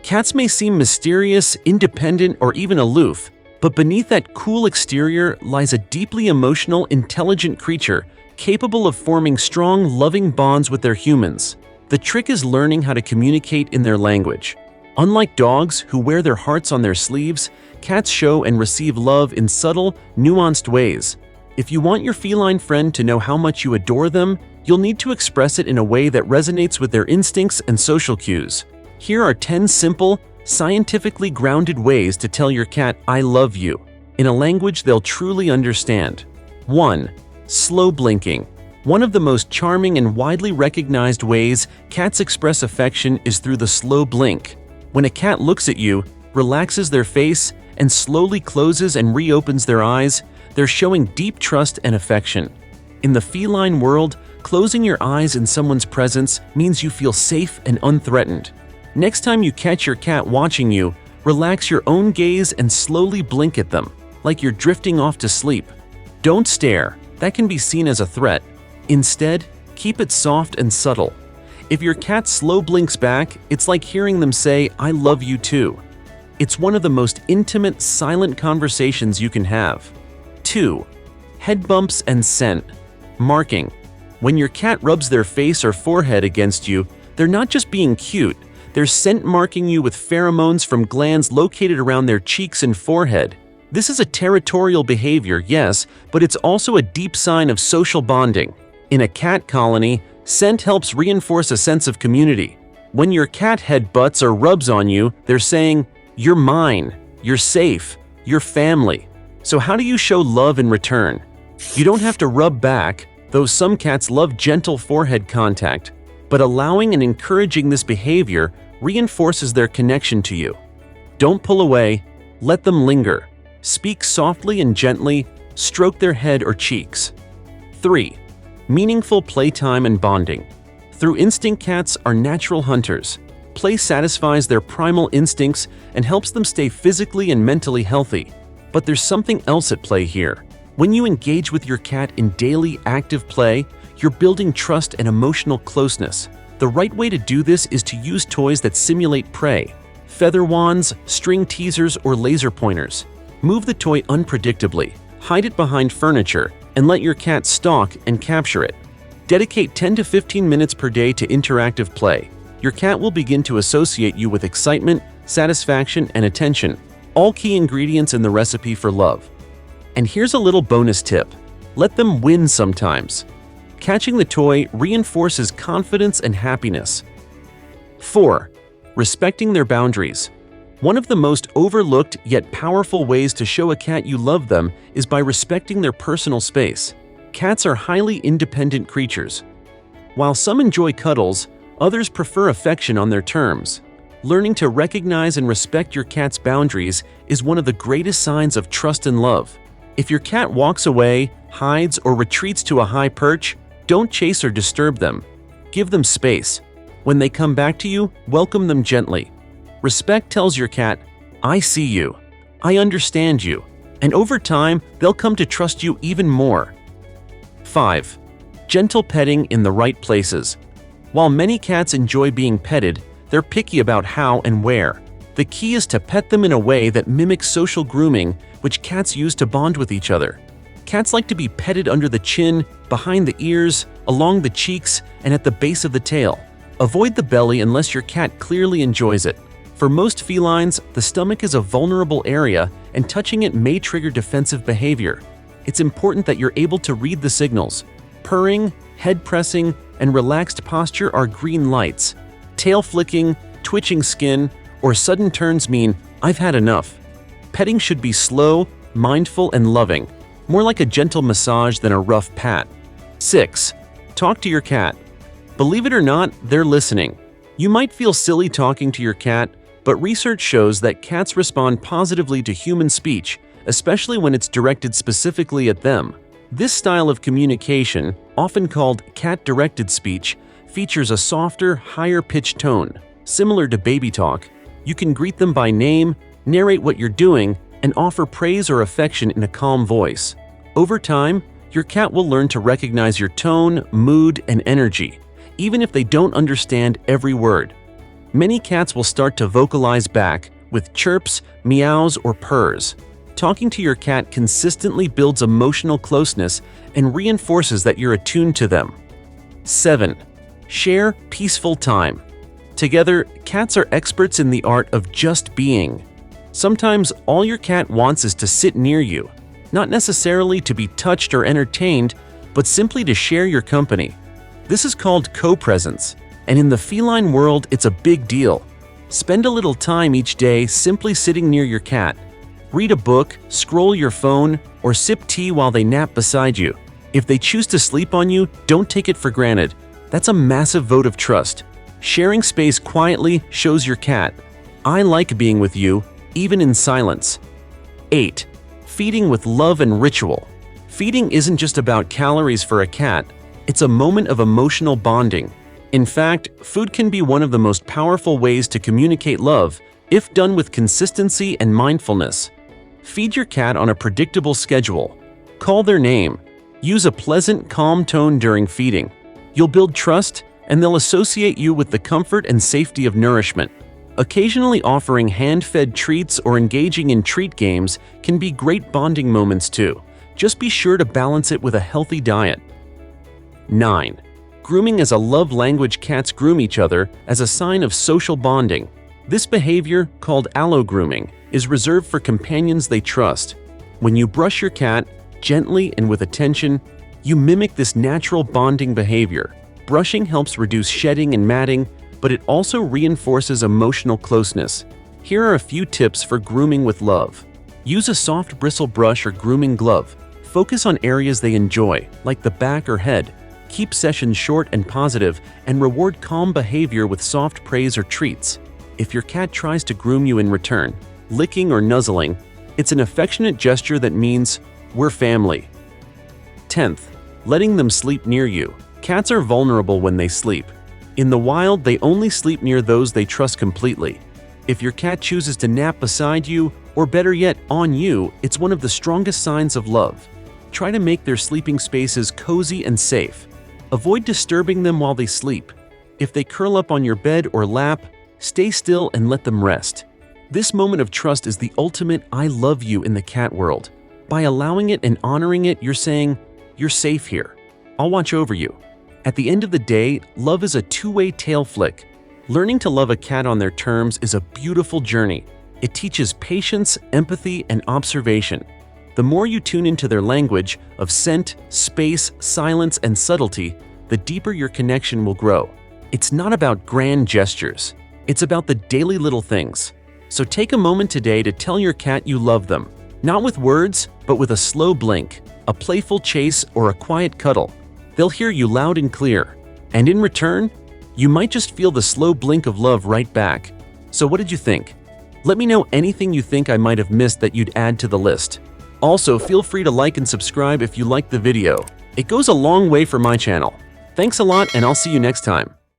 Cats may seem mysterious, independent, or even aloof, but beneath that cool exterior lies a deeply emotional, intelligent creature capable of forming strong, loving bonds with their humans. The trick is learning how to communicate in their language. Unlike dogs who wear their hearts on their sleeves, cats show and receive love in subtle, nuanced ways. If you want your feline friend to know how much you adore them, you'll need to express it in a way that resonates with their instincts and social cues. Here are 10 simple, scientifically grounded ways to tell your cat "I love you" in a language they'll truly understand. 1. Slow blinking. One of the most charming and widely recognized ways cats express affection is through the slow blink. When a cat looks at you, relaxes their face, and slowly closes and reopens their eyes, they're showing deep trust and affection. In the feline world, closing your eyes in someone's presence means you feel safe and unthreatened. Next time you catch your cat watching you, relax your own gaze and slowly blink at them, like you're drifting off to sleep. Don't stare, that can be seen as a threat. Instead, keep it soft and subtle. If your cat slow blinks back, it's like hearing them say, "I love you too." It's one of the most intimate, silent conversations you can have. 2. Head bumps and scent. Marking. When your cat rubs their face or forehead against you, they're not just being cute, they're scent marking you with pheromones from glands located around their cheeks and forehead. This is a territorial behavior, yes, but it's also a deep sign of social bonding. In a cat colony, scent helps reinforce a sense of community. When your cat head butts or rubs on you, they're saying, "You're mine, you're safe, you're family." So how do you show love in return? You don't have to rub back, though some cats love gentle forehead contact, but allowing and encouraging this behavior reinforces their connection to you. Don't pull away, let them linger. Speak softly and gently, stroke their head or cheeks. 3. Meaningful playtime and bonding. Through instinct, cats are natural hunters. Play satisfies their primal instincts and helps them stay physically and mentally healthy. But there's something else at play here. When you engage with your cat in daily active play, you're building trust and emotional closeness. The right way to do this is to use toys that simulate prey. Feather wands, string teasers, or laser pointers. Move the toy unpredictably, hide it behind furniture, and let your cat stalk and capture it. Dedicate 10 to 15 minutes per day to interactive play. Your cat will begin to associate you with excitement, satisfaction, and attention, all key ingredients in the recipe for love. And here's a little bonus tip. Let them win sometimes. Catching the toy reinforces confidence and happiness. 4. Respecting their boundaries. One of the most overlooked yet powerful ways to show a cat you love them is by respecting their personal space. Cats are highly independent creatures. While some enjoy cuddles, others prefer affection on their terms. Learning to recognize and respect your cat's boundaries is one of the greatest signs of trust and love. If your cat walks away, hides, or retreats to a high perch, don't chase or disturb them. Give them space. When they come back to you, welcome them gently. Respect tells your cat, "I see you, I understand you," and over time, they'll come to trust you even more. 5. Gentle petting in the right places. While many cats enjoy being petted, they're picky about how and where. The key is to pet them in a way that mimics social grooming, which cats use to bond with each other. Cats like to be petted under the chin, behind the ears, along the cheeks, and at the base of the tail. Avoid the belly unless your cat clearly enjoys it. For most felines, the stomach is a vulnerable area, and touching it may trigger defensive behavior. It's important that you're able to read the signals. Purring, head pressing, and relaxed posture are green lights. Tail flicking, twitching skin, or sudden turns mean, "I've had enough." Petting should be slow, mindful, and loving, more like a gentle massage than a rough pat. 6. Talk to your cat. Believe it or not, they're listening. You might feel silly talking to your cat, but research shows that cats respond positively to human speech, especially when it's directed specifically at them. This style of communication, often called cat-directed speech, features a softer, higher-pitched tone. Similar to baby talk, you can greet them by name, narrate what you're doing, and offer praise or affection in a calm voice. Over time, your cat will learn to recognize your tone, mood, and energy, even if they don't understand every word. Many cats will start to vocalize back with chirps, meows, or purrs. Talking to your cat consistently builds emotional closeness and reinforces that you're attuned to them. 7. Share peaceful time. Together, cats are experts in the art of just being. Sometimes all your cat wants is to sit near you, not necessarily to be touched or entertained, but simply to share your company. This is called co-presence, and in the feline world, it's a big deal. Spend a little time each day simply sitting near your cat. Read a book, scroll your phone, or sip tea while they nap beside you. If they choose to sleep on you, don't take it for granted. That's a massive vote of trust. Sharing space quietly shows your cat, I like being with you, even in silence. 8. Feeding with love and ritual. Feeding isn't just about calories for a cat, it's a moment of emotional bonding. In fact, food can be one of the most powerful ways to communicate love if done with consistency and mindfulness. Feed your cat on a predictable schedule. Call their name. Use a pleasant, calm tone during feeding. You'll build trust, and they'll associate you with the comfort and safety of nourishment. Occasionally offering hand-fed treats or engaging in treat games can be great bonding moments too. Just be sure to balance it with a healthy diet. 9. Grooming as a love language. Cats groom each other as a sign of social bonding. This behavior, called allo-grooming, is reserved for companions they trust. When you brush your cat, gently and with attention, you mimic this natural bonding behavior. Brushing helps reduce shedding and matting, but it also reinforces emotional closeness. Here are a few tips for grooming with love. Use a soft bristle brush or grooming glove. Focus on areas they enjoy, like the back or head. Keep sessions short and positive, and reward calm behavior with soft praise or treats. If your cat tries to groom you in return, licking or nuzzling, it's an affectionate gesture that means, we're family. 10th. Letting them sleep near you. Cats are vulnerable when they sleep. In the wild, they only sleep near those they trust completely. If your cat chooses to nap beside you, or better yet, on you, it's one of the strongest signs of love. Try to make their sleeping spaces cozy and safe. Avoid disturbing them while they sleep. If they curl up on your bed or lap, stay still and let them rest. This moment of trust is the ultimate I love you in the cat world. By allowing it and honoring it, you're saying, you're safe here. I'll watch over you. At the end of the day, love is a two-way tail flick. Learning to love a cat on their terms is a beautiful journey. It teaches patience, empathy, and observation. The more you tune into their language of scent, space, silence, and subtlety, the deeper your connection will grow. It's not about grand gestures. It's about the daily little things. So take a moment today to tell your cat you love them. Not with words, but with a slow blink, a playful chase, or a quiet cuddle. They'll hear you loud and clear. And in return, you might just feel the slow blink of love right back. So what did you think? Let me know anything you think I might have missed that you'd add to the list. Also, feel free to like and subscribe if you liked the video. It goes a long way for my channel. Thanks a lot, and I'll see you next time.